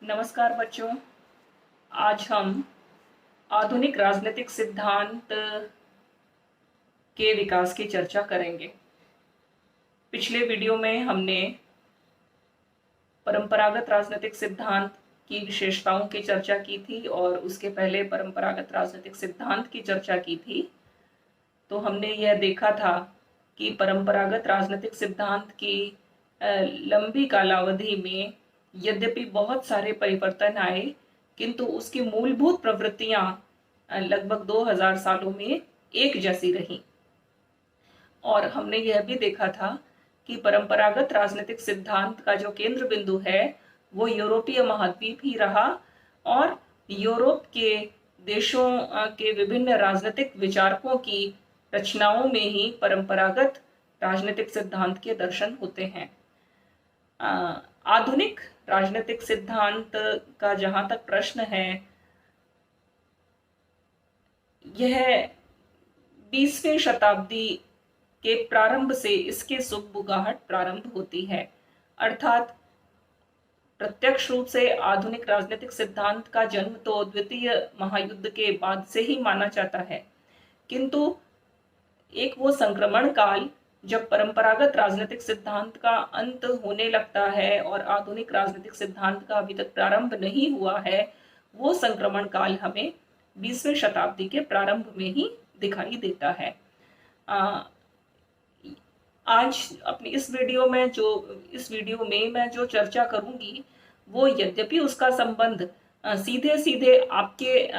नमस्कार बच्चों। आज हम आधुनिक राजनीतिक सिद्धांत के विकास की चर्चा करेंगे। पिछले वीडियो में हमने परंपरागत राजनीतिक सिद्धांत की विशेषताओं की चर्चा की थी और उसके पहले परंपरागत राजनीतिक सिद्धांत की चर्चा की थी। तो हमने यह देखा था कि परंपरागत राजनीतिक सिद्धांत की लंबी कालावधि में यद्यपि बहुत सारे परिवर्तन आए, किंतु उसकी मूलभूत प्रवृत्तियां लगभग 2000 सालों में एक जैसी रहीं। और हमने यह भी देखा था कि परंपरागत राजनीतिक सिद्धांत का जो केंद्र बिंदु है वो यूरोपीय महाद्वीप ही रहा और यूरोप के देशों के विभिन्न राजनीतिक विचारकों की रचनाओं में ही परंपरागत राजनीतिक सिद्धांत के दर्शन होते हैं। आधुनिक राजनीतिक सिद्धांत का जहां तक प्रश्न है, यह 20वीं शताब्दी के प्रारंभ से इसकी सुगबुगाहट प्रारंभ होती है। अर्थात प्रत्यक्ष रूप से आधुनिक राजनीतिक सिद्धांत का जन्म तो द्वितीय महायुद्ध के बाद से ही माना जाता है, किंतु एक वो संक्रमण काल जब परंपरागत राजनीतिक सिद्धांत का अंत होने लगता है और आधुनिक राजनीतिक सिद्धांत का अभी तक प्रारंभ नहीं हुआ है, वो संक्रमण काल हमें 20वीं शताब्दी के प्रारंभ में ही दिखाई देता है। आज अपनी इस वीडियो में मैं जो चर्चा करूंगी वो यद्यपि उसका संबंध सीधे सीधे आपके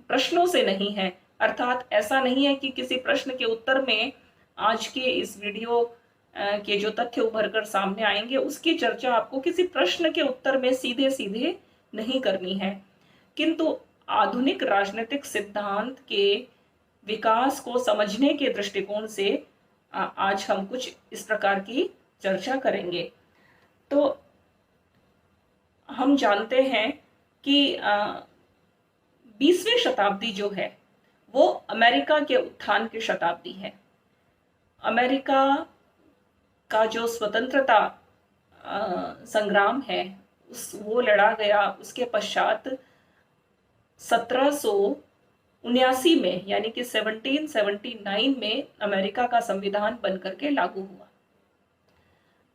प्रश्नों से नहीं है। अर्थात ऐसा नहीं है कि किसी प्रश्न के उत्तर में आज के इस वीडियो के जो तथ्य उभर कर सामने आएंगे उसकी चर्चा आपको किसी प्रश्न के उत्तर में सीधे सीधे नहीं करनी है, किंतु आधुनिक राजनीतिक सिद्धांत के विकास को समझने के दृष्टिकोण से आज हम कुछ इस प्रकार की चर्चा करेंगे। तो हम जानते हैं कि 20वीं शताब्दी जो है वो अमेरिका के उत्थान की शताब्दी है। अमेरिका का जो स्वतंत्रता संग्राम है वो लड़ा गया। उसके पश्चात 1779 में यानी कि 1779 में अमेरिका का संविधान बनकर के लागू हुआ।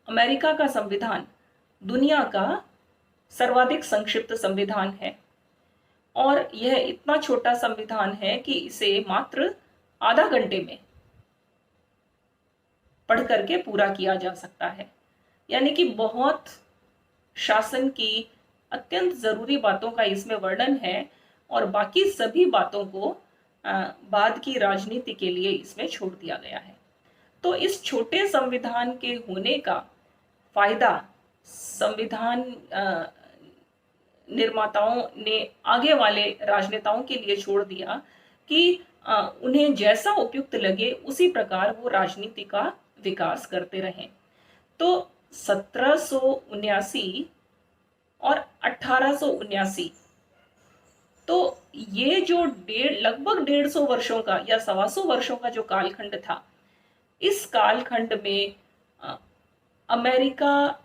अमेरिका का संविधान दुनिया का सर्वाधिक संक्षिप्त संविधान है और यह इतना छोटा संविधान है कि इसे मात्र आधा घंटे में पढ़ करके पूरा किया जा सकता है। यानी कि बहुत शासन की अत्यंत जरूरी बातों का इसमें वर्णन है और बाकी सभी बातों को बाद की राजनीति के लिए इसमें छोड़ दिया गया है। तो इस छोटे संविधान के होने का फायदा संविधान निर्माताओं ने आगे वाले राजनेताओं के लिए छोड़ दिया कि उन्हें जैसा उपयुक्त लगे उसी प्रकार वो राजनीति का विकास करते रहें। तो 1779 और 1879, तो ये जो लगभग 150 वर्षों का या 125 वर्षों का जो कालखंड था, इस कालखंड में अमेरिका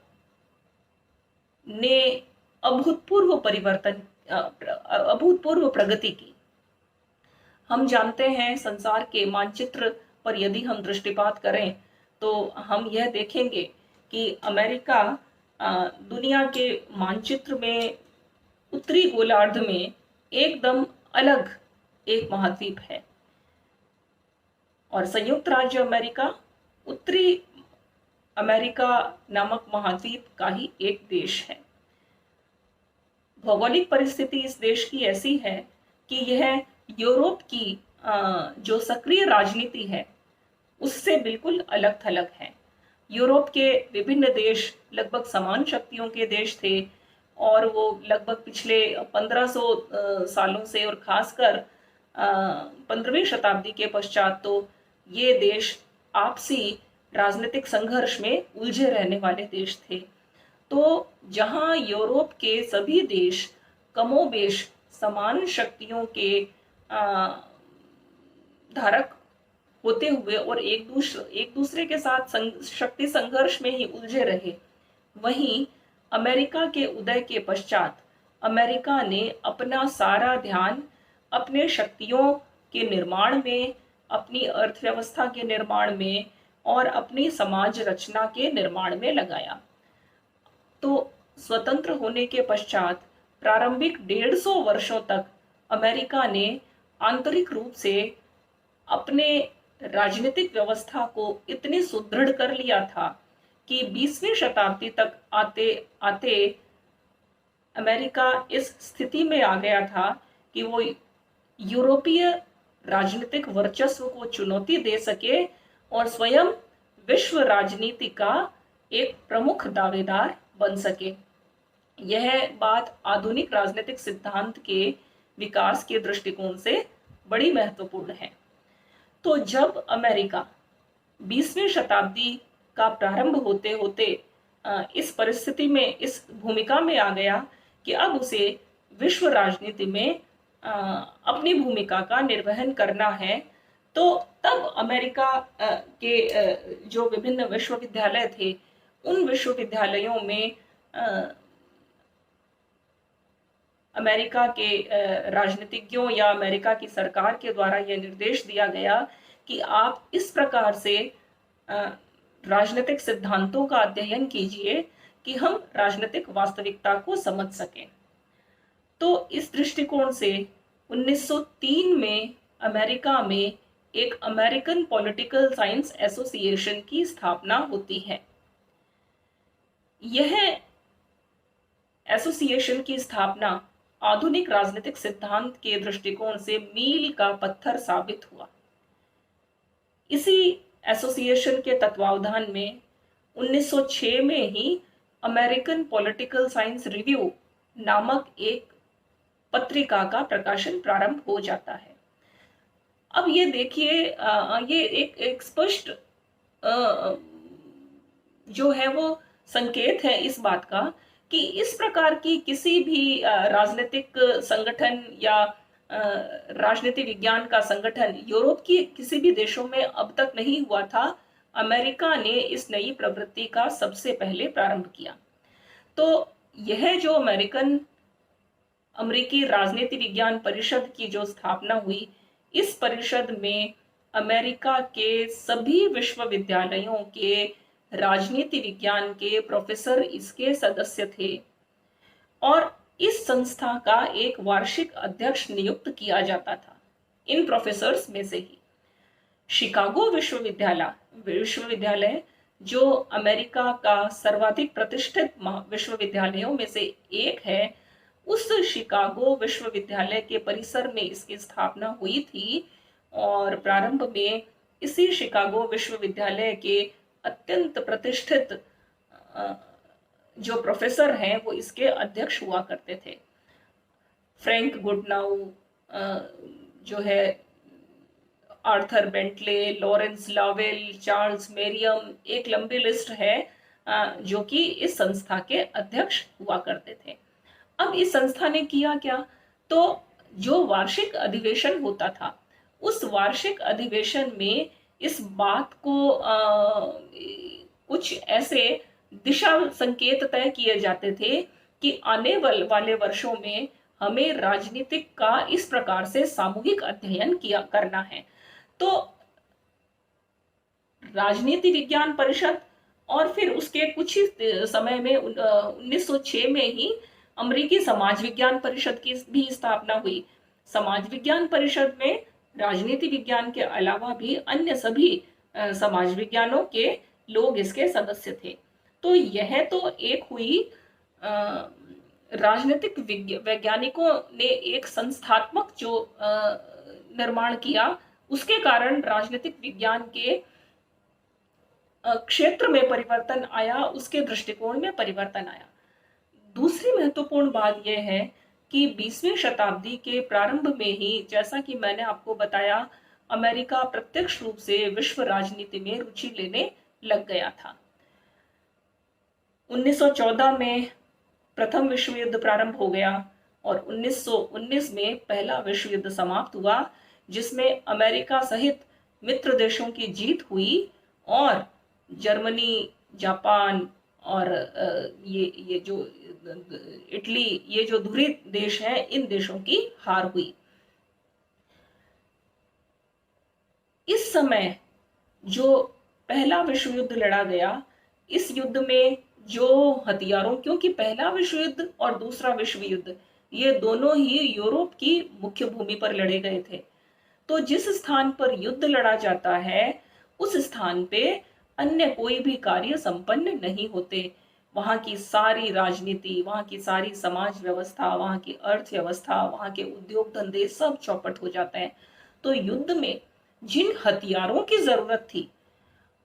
ने अभूतपूर्व प्रगति की। हम जानते हैं संसार के मानचित्र पर यदि हम दृष्टिपात करें तो हम यह देखेंगे कि अमेरिका दुनिया के मानचित्र में उत्तरी गोलार्ध में एकदम अलग एक महाद्वीप है और संयुक्त राज्य अमेरिका उत्तरी अमेरिका नामक महाद्वीप का ही एक देश है। भौगोलिक परिस्थिति इस देश की ऐसी है कि यह यूरोप की जो सक्रिय राजनीति है उससे बिल्कुल अलग थलग है। यूरोप के विभिन्न देश लगभग समान शक्तियों के देश थे और वो लगभग पिछले 1500 सालों से और खासकर 15वीं शताब्दी के पश्चात तो ये देश आपसी राजनीतिक संघर्ष में उलझे रहने वाले देश थे। तो जहां यूरोप के सभी देश कमोबेश समान शक्तियों के धारक होते हुए और एक दूसरे के साथ शक्ति संघर्ष में ही उलझे रहे, वहीं अमेरिका के उदय के पश्चात अमेरिका ने अपना सारा ध्यान अपने शक्तियों के निर्माण में, अपनी अर्थव्यवस्था के निर्माण में और अपनी समाज रचना के निर्माण में लगाया। तो स्वतंत्र होने के पश्चात प्रारंभिक 150 वर्षों तक अमेरिका ने आंतरिक रूप से अपने राजनीतिक व्यवस्था को इतनी सुदृढ़ कर लिया था कि 20वीं शताब्दी तक आते आते अमेरिका इस स्थिति में आ गया था कि वो यूरोपीय राजनीतिक वर्चस्व को चुनौती दे सके और स्वयं विश्व राजनीति का एक प्रमुख दावेदार बन सके। यह बात आधुनिक राजनीतिक सिद्धांत के विकास के दृष्टिकोण से बड़ी महत्वपूर्ण है। तो जब अमेरिका 20वीं शताब्दी का प्रारंभ होते होते इस परिस्थिति में, इस भूमिका में आ गया कि अब उसे विश्व राजनीति में अपनी भूमिका का निर्वहन करना है, तो तब अमेरिका के जो विभिन्न विश्वविद्यालय थे, उन विश्वविद्यालयों में अमेरिका के राजनीतिज्ञों या अमेरिका की सरकार के द्वारा यह निर्देश दिया गया कि आप इस प्रकार से राजनीतिक सिद्धांतों का अध्ययन कीजिए कि हम राजनीतिक वास्तविकता को समझ सकें। तो इस दृष्टिकोण से 1903 में अमेरिका में एक अमेरिकन पॉलिटिकल साइंस एसोसिएशन की स्थापना होती है। यह एसोसिएशन की स्थापना आधुनिक राजनीतिक सिद्धांत के दृष्टिकोण से मील का पत्थर साबित हुआ। इसी एसोसिएशन के तत्वावधान में 1906 में ही अमेरिकन पॉलिटिकल साइंस रिव्यू नामक एक पत्रिका का प्रकाशन प्रारंभ हो जाता है। अब ये देखिए, ये एक स्पष्ट जो है वो संकेत है इस बात का कि इस प्रकार की किसी भी राजनीतिक संगठन या राजनीति विज्ञान का संगठन यूरोप की किसी भी देशों में अब तक नहीं हुआ था। अमेरिका ने इस नई प्रवृत्ति का सबसे पहले प्रारंभ किया। तो यह जो अमेरिकी राजनीति विज्ञान परिषद की जो स्थापना हुई, इस परिषद में अमेरिका के सभी विश्वविद्यालयों के राजनीति विज्ञान के प्रोफेसर इसके सदस्य थे और इस संस्था का एक वार्षिक अध्यक्ष नियुक्त किया जाता था। इन प्रोफेसर्स में से ही शिकागो विश्वविद्यालय जो अमेरिका का सर्वाधिक प्रतिष्ठित विश्वविद्यालयों में से एक है, उस शिकागो विश्वविद्यालय के परिसर में इसकी स्थापना हुई थी और प्रारंभ में इसी शिकागो विश्वविद्यालय के अत्यंत प्रतिष्ठित जो प्रोफेसर हैं वो इसके अध्यक्ष हुआ करते थे। फ्रैंक गुडनाउ जो है, आर्थर बेंटले, लॉरेंस लावेल, चार्ल्स मेरियम, एक लंबी लिस्ट है जो कि इस संस्था के अध्यक्ष हुआ करते थे। अब इस संस्था ने किया क्या, तो जो वार्षिक अधिवेशन होता था, उस वार्षिक अधिवेशन में इस बात को कुछ ऐसे दिशा संकेत तय किए जाते थे कि आने वाले वर्षों में हमें राजनीतिक का इस प्रकार से सामूहिक अध्ययन करना है। तो राजनीति विज्ञान परिषद और फिर उसके कुछ ही समय में 1906 में ही अमेरिकी समाज विज्ञान परिषद की भी स्थापना हुई। समाज विज्ञान परिषद में राजनीति विज्ञान के अलावा भी अन्य सभी समाज विज्ञानों के लोग इसके सदस्य थे। तो यह तो एक हुई राजनीतिक वैज्ञानिकों ने एक संस्थात्मक जो निर्माण किया, उसके कारण राजनीतिक विज्ञान के क्षेत्र में परिवर्तन आया, उसके दृष्टिकोण में परिवर्तन आया। दूसरी महत्वपूर्ण बात यह है कि 20वीं शताब्दी के प्रारंभ में ही, जैसा कि मैंने आपको बताया, अमेरिका प्रत्यक्ष रूप से विश्व राजनीति में रुचि लेने लग गया था। 1914 में प्रथम विश्व युद्ध प्रारंभ हो गया और 1919 में पहला विश्व युद्ध समाप्त हुआ, जिसमें अमेरिका सहित मित्र देशों की जीत हुई और जर्मनी, जापान, और ये जो इटली, ये जो धुरी देश है, इन देशों की हार हुई। इस समय जो पहला विश्व युद्ध लड़ा गया, इस युद्ध में जो हथियारों, क्योंकि पहला विश्व युद्ध और दूसरा विश्व युद्ध ये दोनों ही यूरोप की मुख्य भूमि पर लड़े गए थे। तो जिस स्थान पर युद्ध लड़ा जाता है, उस स्थान पे अन्य कोई भी कार्य संपन्न नहीं होते। वहां की सारी राजनीति, वहां की सारी समाज व्यवस्था, वहां की अर्थव्यवस्था, वहां के उद्योग धंधे सब चौपट हो जाते हैं। तो युद्ध में जिन हथियारों की जरूरत थी,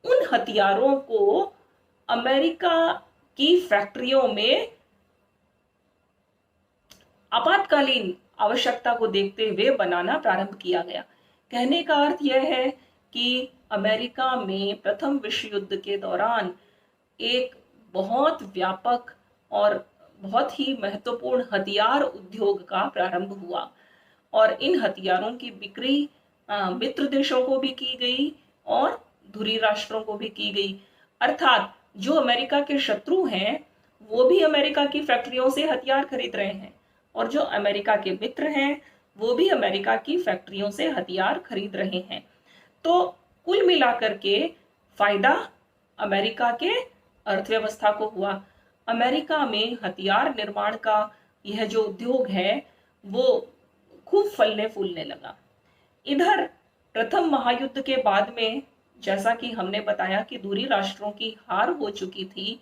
उन हथियारों को अमेरिका की फैक्ट्रियों में आपातकालीन आवश्यकता को देखते हुए बनाना प्रारंभ किया गया। कहने का अर्थ यह है कि अमेरिका में प्रथम विश्व युद्ध के दौरान एक बहुत व्यापक और बहुत ही महत्वपूर्ण हथियार उद्योग का प्रारंभ हुआ, और इन हथियारों की बिक्री मित्र देशों को भी की गई और धुरी राष्ट्रों को भी की गई। अर्थात जो अमेरिका के शत्रु हैं, वो भी अमेरिका की फैक्ट्रियों से हथियार खरीद रहे हैं, और जो अमेरिका के मित्र हैं, वो भी अमेरिका की फैक्ट्रियों से हथियार खरीद रहे हैं। तो कुल मिलाकर के फायदा अमेरिका के अर्थव्यवस्था को हुआ। अमेरिका में हथियार निर्माण का यह जो उद्योग है, वो खूब फलने फूलने लगा। इधर प्रथम महायुद्ध के बाद में, जैसा कि हमने बताया कि दूरी राष्ट्रों की हार हो चुकी थी,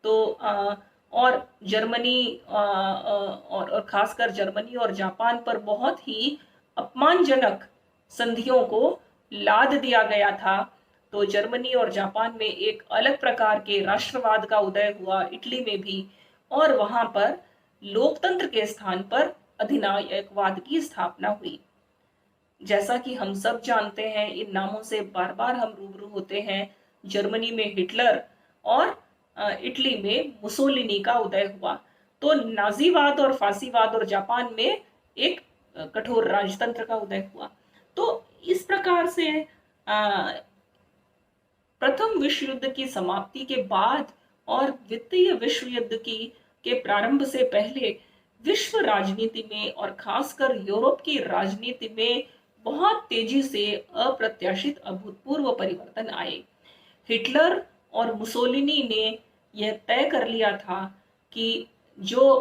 तो और जर्मनी और खासकर जर्मनी और जापान पर बहुत ही अपमानजनक संधियों को लाद दिया गया था। तो जर्मनी और जापान में एक अलग प्रकार के राष्ट्रवाद का उदय हुआ, इटली में भी, और वहां पर लोकतंत्र के स्थान पर अधिनायकवाद की स्थापना हुई। जैसा कि हम सब जानते हैं, इन नामों से बार बार हम रूबरू होते हैं। जर्मनी में हिटलर और इटली में मुसोलिनी का उदय हुआ। तो नाजीवाद और फासीवाद, और जापान में एक कठोर राजतंत्र का उदय हुआ। तो इस प्रकार से प्रथम विश्व युद्ध की समाप्ति के बाद और द्वितीय विश्व युद्ध के प्रारंभ से पहले विश्व राजनीति में और खासकर यूरोप की राजनीति में बहुत तेजी से अप्रत्याशित अभूतपूर्व परिवर्तन आए। हिटलर और मुसोलिनी ने यह तय कर लिया था कि जो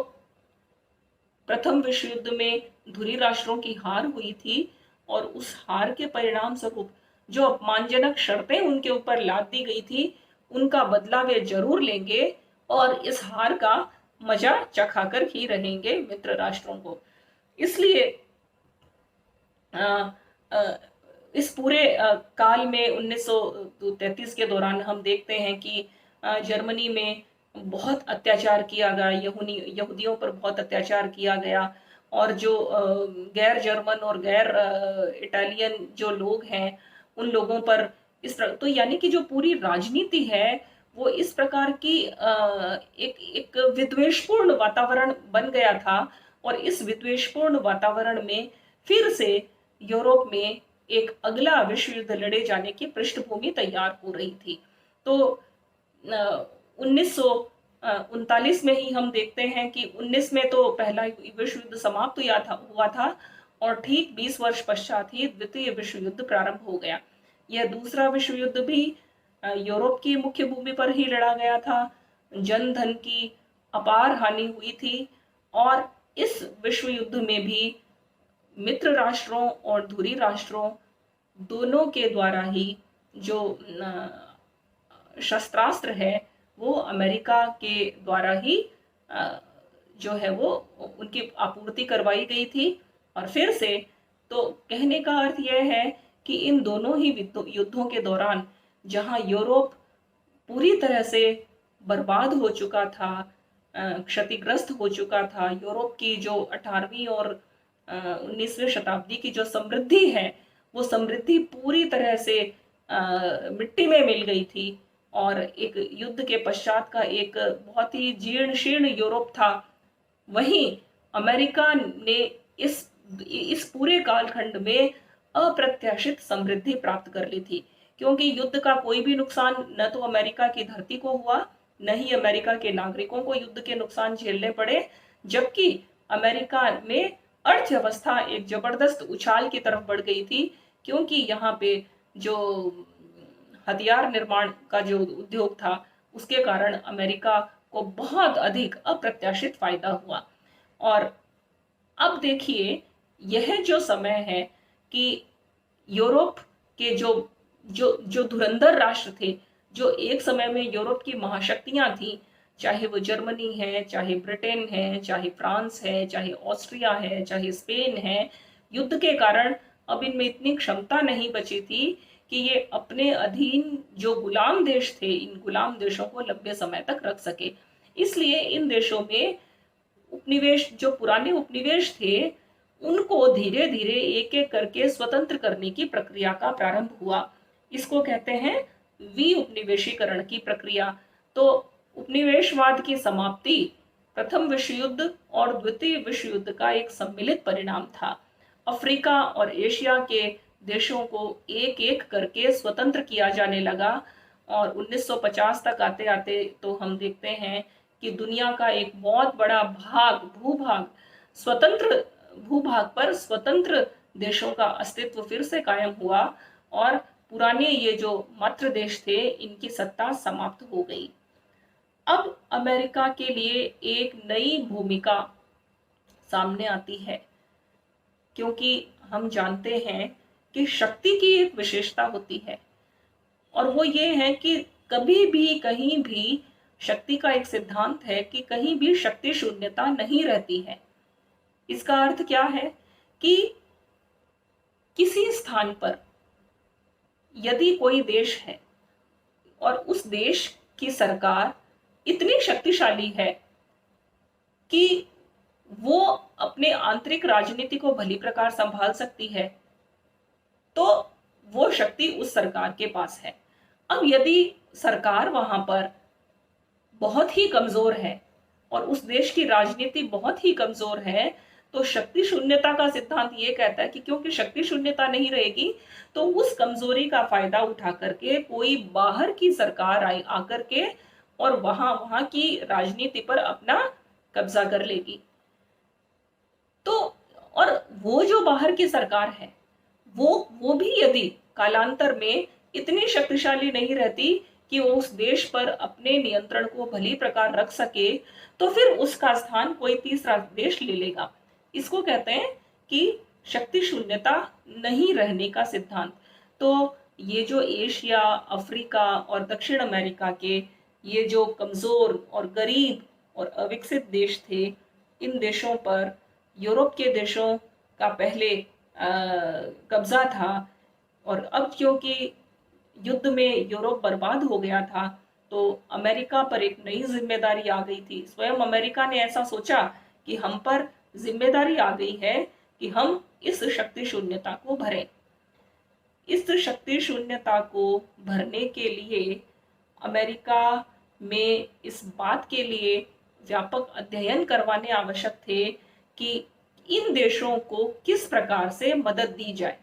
प्रथम विश्व युद्ध में धुरी राष्ट्रों की हार हुई थी, और उस हार के परिणाम स्वरूप जो अपमानजनक शर्तें उनके ऊपर लाद दी गई थी, उनका बदला वे जरूर लेंगे, और इस हार का मजा चखाकर ही रहेंगे मित्र राष्ट्रों को। इसलिए इस पूरे काल में 1933 के दौरान हम देखते हैं कि जर्मनी में बहुत अत्याचार किया गया, यहूदियों पर बहुत अत्याचार किया गया, और जो गैर जर्मन और गैर इटालियन जो लोग हैं, उन लोगों पर तो यानी कि जो पूरी राजनीति है, वो इस प्रकार की एक विद्वेषपूर्ण वातावरण बन गया था। और इस विद्वेषपूर्ण वातावरण में फिर से यूरोप में एक अगला विश्व युद्ध लड़े जाने की पृष्ठभूमि तैयार हो रही थी। तो 1939 में ही हम देखते हैं कि 19 में तो पहला विश्व युद्ध समाप्त हुआ था, और ठीक 20 वर्ष पश्चात ही द्वितीय विश्व युद्ध प्रारंभ हो गया। यह दूसरा विश्व युद्ध भी यूरोप की मुख्य भूमि पर ही लड़ा गया था। जन धन की अपार हानि हुई थी, और इस विश्व युद्ध में भी मित्र राष्ट्रों और धुरी राष्ट्रों दोनों के द्वारा ही जो शस्त्रास्त्र है, वो अमेरिका के द्वारा ही जो है वो उनकी आपूर्ति करवाई गई थी। और फिर से, तो कहने का अर्थ यह है कि इन दोनों ही युद्धों के दौरान, जहां यूरोप पूरी तरह से बर्बाद हो चुका था, क्षतिग्रस्त हो चुका था, यूरोप की जो 18वीं और 19वीं शताब्दी की जो समृद्धि है, वो समृद्धि पूरी तरह से मिट्टी में मिल गई थी, और एक युद्ध के पश्चात का एक बहुत ही जीर्ण शीर्ण यूरोप था। वहीं अमेरिका ने इस पूरे कालखंड में अप्रत्याशित समृद्धि प्राप्त कर ली थी, क्योंकि युद्ध का कोई भी नुकसान न तो अमेरिका की धरती को हुआ, न ही अमेरिका के नागरिकों को युद्ध के नुकसान झेलने पड़े, जबकि अमेरिका में अर्थव्यवस्था एक जबरदस्त उछाल की तरफ बढ़ गई थी, क्योंकि यहाँ पे जो हथियार निर्माण का जो उद्योग था उसके कारण अमेरिका को बहुत अधिक अप्रत्याशित फायदा हुआ। और अब देखिए, यह जो समय है कि यूरोप के जो जो जो धुरंधर राष्ट्र थे, जो एक समय में यूरोप की महाशक्तियां थी, चाहे वो जर्मनी है, चाहे ब्रिटेन है, चाहे फ्रांस है, चाहे ऑस्ट्रिया है, चाहे स्पेन है, युद्ध के कारण अब इनमें इतनी क्षमता नहीं बची थी कि ये अपने अधीन जो गुलाम देश थे, इन गुलाम देशों को लंबे समय तक रख सके। इसलिए इन देशों में उपनिवेश, जो पुराने उपनिवेश थे, उनको धीरे धीरे एक एक करके स्वतंत्र करने की प्रक्रिया का प्रारंभ हुआ। इसको कहते हैं विउपनिवेशीकरण की प्रक्रिया। तो उपनिवेशवाद की समाप्ति प्रथम विश्व युद्ध और द्वितीय विश्व युद्ध का एक सम्मिलित परिणाम था। अफ्रीका और एशिया के देशों को एक एक करके स्वतंत्र किया जाने लगा और 1950 तक आते आते तो हम देखते हैं कि दुनिया का एक बहुत बड़ा भूभाग स्वतंत्र भूभाग पर स्वतंत्र देशों का अस्तित्व फिर से कायम हुआ और पुराने ये जो मातृ देश थे, इनकी सत्ता समाप्त हो गई। अब अमेरिका के लिए एक नई भूमिका सामने आती है, क्योंकि हम जानते हैं कि शक्ति की एक विशेषता होती है और वो ये है कि कभी भी कहीं भी शक्ति का एक सिद्धांत है कि कहीं भी शक्ति शून्यता नहीं रहती है। इसका अर्थ क्या है कि किसी स्थान पर यदि कोई देश है और उस देश की सरकार इतनी शक्तिशाली है कि वो अपने आंतरिक राजनीति को भली प्रकार संभाल सकती है, तो वो शक्ति उस सरकार के पास है। अब यदि सरकार वहां पर बहुत ही कमजोर है और उस देश की राजनीति बहुत ही कमजोर है, तो शक्ति शून्यता का सिद्धांत ये कहता है कि क्योंकि शक्ति शून्यता नहीं रहेगी, तो उस कमजोरी का फायदा उठा करके कोई बाहर की सरकार आकर के और वहां की राजनीति पर अपना कब्जा कर लेगी। तो और वो जो बाहर की सरकार है, वो भी यदि कालांतर में इतनी शक्तिशाली नहीं रहती कि वो उस देश पर अपने नियंत्रण को भली प्रकार रख सके, तो फिर उसका स्थान कोई तीसरा देश ले लेगा। इसको कहते हैं कि शक्ति शून्यता नहीं रहने का सिद्धांत। तो ये जो एशिया, अफ्रीका और दक्षिण अमेरिका के ये जो कमजोर और गरीब और अविकसित देश थे, इन देशों पर यूरोप के देशों का पहले कब्जा था और अब क्योंकि युद्ध में यूरोप बर्बाद हो गया था, तो अमेरिका पर एक नई जिम्मेदारी आ गई थी। स्वयं अमेरिका ने ऐसा सोचा कि हम पर जिम्मेदारी आ गई है कि हम इस शक्ति शून्यता को भरें। इस शक्ति शून्यता को भरने के लिए अमेरिका में इस बात के लिए व्यापक अध्ययन करवाने आवश्यक थे कि इन देशों को किस प्रकार से मदद दी जाए।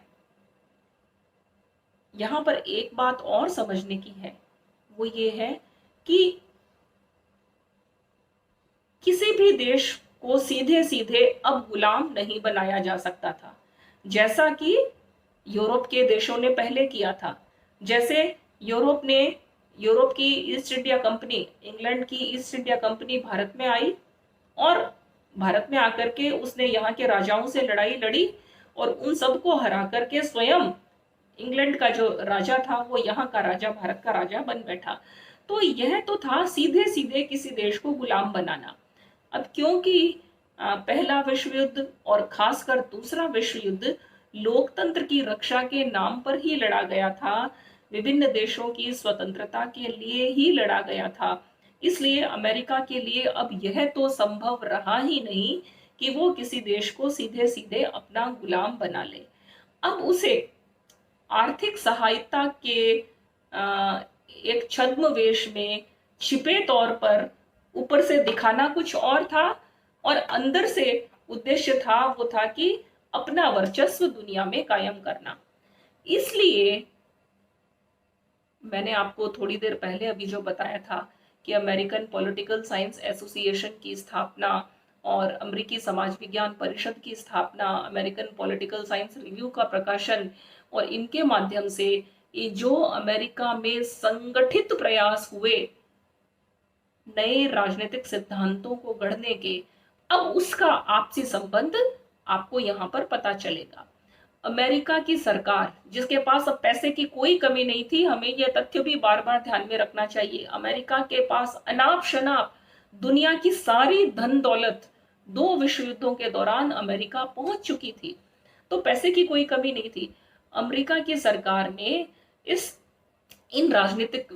यहां पर एक बात और समझने की है, वो ये है कि किसी भी देश को सीधे सीधे अब गुलाम नहीं बनाया जा सकता था, जैसा कि यूरोप के देशों ने पहले किया था। जैसे यूरोप की ईस्ट इंडिया कंपनी, इंग्लैंड की ईस्ट इंडिया कंपनी भारत में आई और भारत में आकर के उसने यहाँ के राजाओं से लड़ाई लड़ी और उन सबको हरा करके स्वयं इंग्लैंड का जो राजा था वो यहाँ का राजा, भारत का राजा बन बैठा। तो यह तो था सीधे सीधे किसी देश को गुलाम बनाना। अब क्योंकि पहला विश्व युद्ध और खासकर दूसरा विश्व युद्ध लोकतंत्र की रक्षा के नाम पर ही लड़ा गया था, विभिन्न देशों की स्वतंत्रता के लिए ही लड़ा गया था, इसलिए अमेरिका के लिए अब यह तो संभव रहा ही नहीं कि वो किसी देश को सीधे सीधे अपना गुलाम बना ले। अब उसे आर्थिक सहायता के एक छद्मवेश में छिपे तौर पर ऊपर से दिखाना कुछ और था और अंदर से उद्देश्य था वो था कि अपना वर्चस्व दुनिया में कायम करना। इसलिए मैंने आपको थोड़ी देर पहले अभी जो बताया था कि अमेरिकन पॉलिटिकल साइंस एसोसिएशन की स्थापना और अमेरिकी समाज विज्ञान परिषद की स्थापना, अमेरिकन पॉलिटिकल साइंस रिव्यू का प्रकाशन और इनके माध्यम से ये जो अमेरिका में संगठित प्रयास हुए नए राजनीतिक सिद्धांतों को गढ़ने के, अब उसका आपसी संबंध आपको यहाँ पर पता चलेगा। अमेरिका की सरकार, जिसके पास अब पैसे की कोई कमी नहीं थी, हमें यह तथ्य भी बार बार ध्यान में रखना चाहिए, अमेरिका के पास अनाप शनाप दुनिया की सारी धन दौलत 2 विश्व युद्धों के दौरान अमेरिका पहुंच चुकी थी, तो पैसे की कोई कमी नहीं थी। अमेरिका की सरकार ने इन राजनीतिक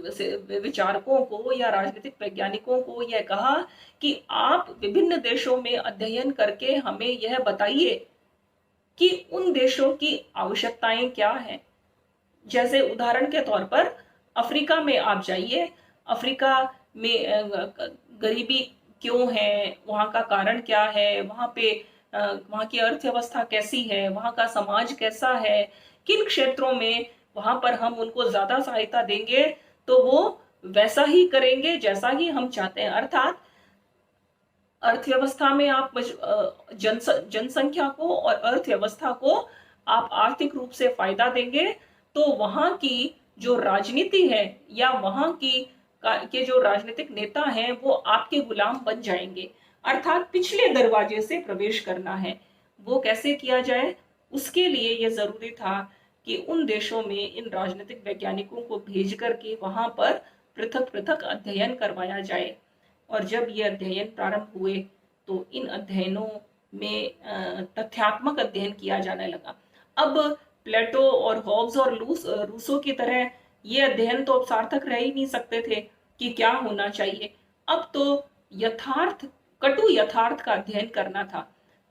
विचारकों को या राजनीतिक वैज्ञानिकों को यह कहा कि आप विभिन्न देशों में अध्ययन करके हमें यह बताइए कि उन देशों की आवश्यकताएं क्या हैं। जैसे उदाहरण के तौर पर अफ्रीका में आप जाइए, अफ्रीका में गरीबी क्यों है, वहाँ का कारण क्या है, वहाँ की अर्थव्यवस्था कैसी है, वहाँ का समाज कैसा है, किन क्षेत्रों में वहां पर हम उनको ज्यादा सहायता देंगे तो वो वैसा ही करेंगे जैसा ही हम चाहते हैं। अर्थात अर्थव्यवस्था में आप जनसंख्या को और अर्थव्यवस्था को आप आर्थिक रूप से फायदा देंगे तो वहां की जो राजनीति है या वहां के जो राजनीतिक नेता हैं वो आपके गुलाम बन जाएंगे। अर्थात पिछले दरवाजे से प्रवेश करना है। वो कैसे किया जाए, उसके लिए यह जरूरी था कि उन देशों में इन राजनीतिक वैज्ञानिकों को भेज करके वहां पर पृथक पृथक अध्ययन करवाया जाए। और जब ये अध्ययन प्रारंभ हुए तो इन अध्ययनों में तथ्यात्मक अध्ययन किया जाने लगा। अब प्लेटो और हॉब्स और रूसो की तरह ये अध्ययन तो अब सार्थक रह ही नहीं सकते थे कि क्या होना चाहिए। अब तो कटु यथार्थ का अध्ययन करना था।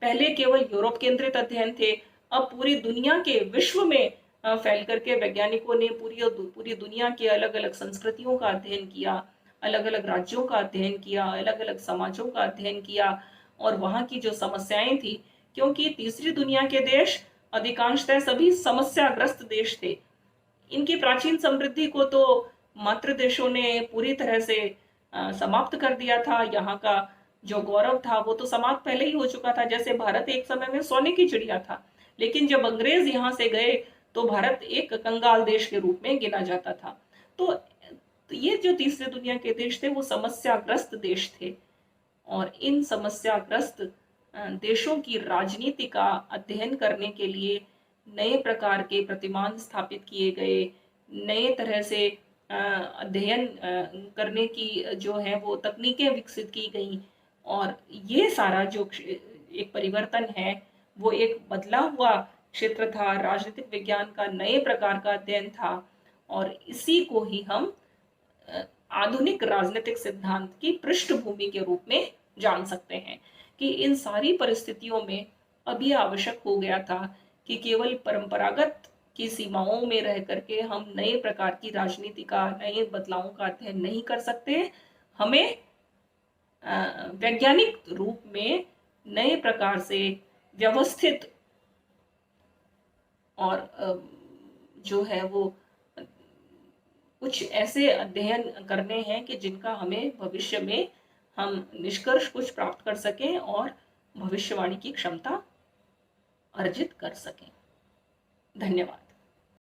पहले केवल यूरोप केंद्रित अध्ययन थे, अब पूरी दुनिया के विश्व में फैल करके वैज्ञानिकों ने पूरी दुनिया की अलग अलग संस्कृतियों का अध्ययन किया, अलग अलग राज्यों का अध्ययन किया, अलग अलग समाजों का अध्ययन किया और वहाँ की जो समस्याएं थी, क्योंकि तीसरी दुनिया के देश अधिकांशतः सभी समस्याग्रस्त देश थे। इनकी प्राचीन समृद्धि को तो मातृ देशों ने पूरी तरह से समाप्त कर दिया था। यहाँ का जो गौरव था वो तो समाप्त पहले ही हो चुका था। जैसे भारत एक समय में सोने की चिड़िया था, लेकिन जब अंग्रेज यहाँ से गए तो भारत एक कंगाल देश के रूप में गिना जाता था। तो ये जो तीसरे दुनिया के देश थे वो समस्याग्रस्त देश थे और इन समस्याग्रस्त देशों की राजनीति का अध्ययन करने के लिए नए प्रकार के प्रतिमान स्थापित किए गए, नए तरह से अध्ययन करने की जो है वो तकनीकें विकसित की गई और ये सारा जो एक परिवर्तन है वो एक बदला हुआ क्षेत्र था, राजनीतिक विज्ञान का नए प्रकार का अध्ययन था और इसी को ही हम आधुनिक राजनीतिक सिद्धांत की पृष्ठभूमि के रूप में जान सकते हैं कि इन सारी परिस्थितियों में अब यह आवश्यक हो गया था कि केवल परंपरागत की सीमाओं में रह करके हम नए प्रकार की राजनीति का, नए बदलावों का अध्ययन नहीं कर सकते। हमें वैज्ञानिक रूप में नए प्रकार से व्यवस्थित और जो है वो कुछ ऐसे अध्ययन करने हैं कि जिनका हमें भविष्य में हम निष्कर्ष कुछ प्राप्त कर सकें और भविष्यवाणी की क्षमता अर्जित कर सकें। धन्यवाद।